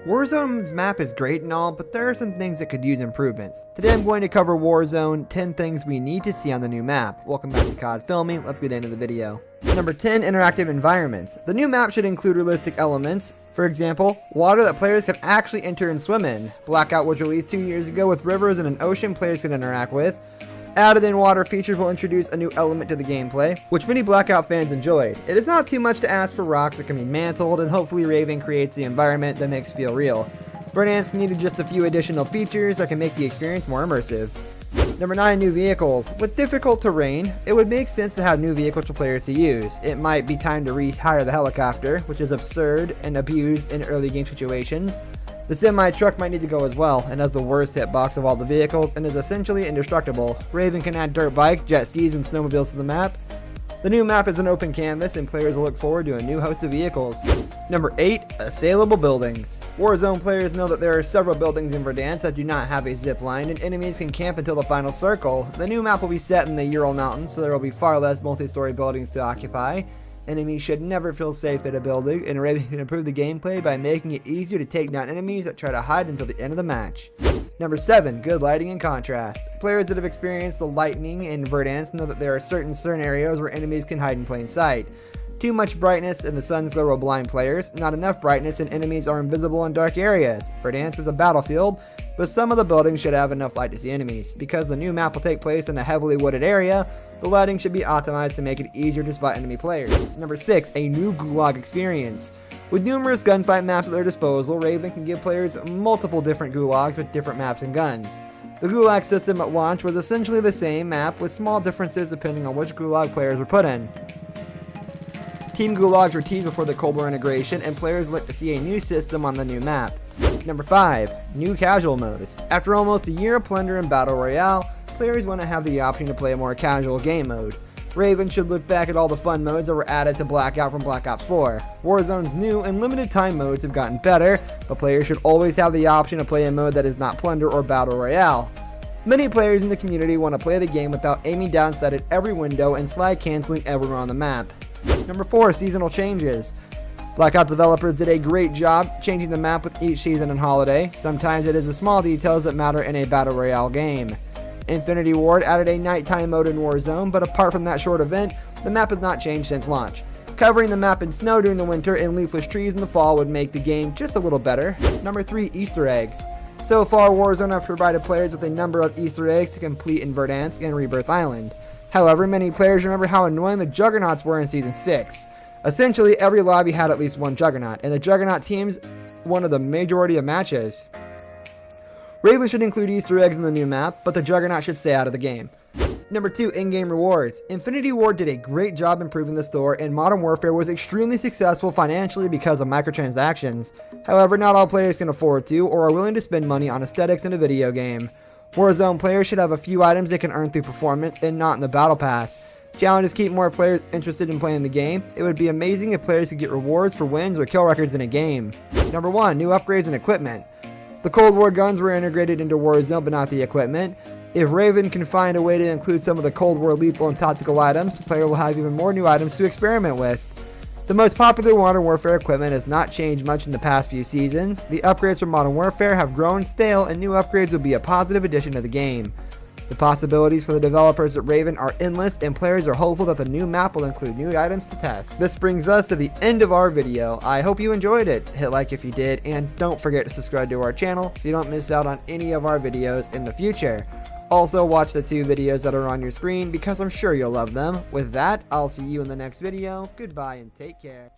Warzone's map is great and all, but there are some things that could use improvements. Today I'm going to cover Warzone, 10 things we need to see on the new map. Welcome back to COD Filming, let's get into the video. Number 10, interactive environments. The new map should include realistic elements. For example, water that players can actually enter and swim in. Blackout was released 2 years ago with rivers and an ocean players can interact with. Added in water features will introduce a new element to the gameplay, which many Blackout fans enjoyed. It is not too much to ask for rocks that can be mantled, and hopefully Raven creates the environment that makes it feel real. Verdansk needed just a few additional features that can make the experience more immersive. Number 9, new vehicles. With difficult terrain, it would make sense to have new vehicles for players to use. It might be time to rehire the helicopter, which is absurd and abused in early game situations. The semi-truck might need to go as well, and has the worst hitbox of all the vehicles and is essentially indestructible. Raven can add dirt bikes, jet skis, and snowmobiles to the map. The new map is an open canvas and players will look forward to a new host of vehicles. Number 8, assailable buildings. Warzone players know that there are several buildings in Verdansk that do not have a zip line and enemies can camp until the final circle. The new map will be set in the Ural Mountains, so there will be far less multi-story buildings to occupy. Enemies should never feel safe at a building, and Raven can improve the gameplay by making it easier to take down enemies that try to hide until the end of the match. Number 7, good lighting and contrast. Players that have experienced the lightning in Verdansk know that there are certain areas where enemies can hide in plain sight. Too much brightness and the sun's glow will blind players, not enough brightness and enemies are invisible in dark areas. Verdansk is a battlefield, but some of the buildings should have enough light to see enemies. Because the new map will take place in a heavily wooded area, the lighting should be optimized to make it easier to spot enemy players. Number 6, a new gulag experience. With numerous gunfight maps at their disposal, Raven can give players multiple different gulags with different maps and guns. The gulag system at launch was essentially the same map with small differences depending on which gulag players were put in. Team gulags were teased before the Cold War integration, and players look to see a new system on the new map. Number 5, new casual modes. After almost a year of plunder and battle royale, players want to have the option to play a more casual game mode. Raven should look back at all the fun modes that were added to Blackout from Black Ops 4. Warzone's new and limited time modes have gotten better, but players should always have the option to play a mode that is not plunder or battle royale. Many players in the community want to play the game without aiming down sight at every window and slide canceling everywhere on the map. Number 4, seasonal changes. Blackout developers did a great job changing the map with each season and holiday. Sometimes it is the small details that matter in a battle royale game. Infinity Ward added a nighttime mode in Warzone, but apart from that short event, the map has not changed since launch. Covering the map in snow during the winter and leafless trees in the fall would make the game just a little better. Number 3, Easter eggs. So far, Warzone have provided players with a number of Easter eggs to complete in Verdansk and Rebirth Island. However, many players remember how annoying the Juggernauts were in Season 6. Essentially, every lobby had at least one Juggernaut, and the Juggernaut teams won the majority of matches. Raven should include Easter eggs in the new map, but the Juggernaut should stay out of the game. Number 2, in-game rewards. Infinity Ward did a great job improving the store, and Modern Warfare was extremely successful financially because of microtransactions. However, not all players can afford to or are willing to spend money on aesthetics in a video game. Warzone players should have a few items they can earn through performance and not in the battle pass. Challenges keep more players interested in playing the game. It would be amazing if players could get rewards for wins or kill records in a game. Number 1, new upgrades and equipment. The Cold War guns were integrated into Warzone, but not the equipment. If Raven can find a way to include some of the Cold War lethal and tactical items, the player will have even more new items to experiment with. The most popular Modern Warfare equipment has not changed much in the past few seasons. The upgrades for Modern Warfare have grown stale, and new upgrades will be a positive addition to the game. The possibilities for the developers at Raven are endless, and players are hopeful that the new map will include new items to test. This brings us to the end of our video. I hope you enjoyed it. Hit like if you did, and don't forget to subscribe to our channel so you don't miss out on any of our videos in the future. Also, watch the 2 videos that are on your screen because I'm sure you'll love them. With that, I'll see you in the next video. Goodbye and take care.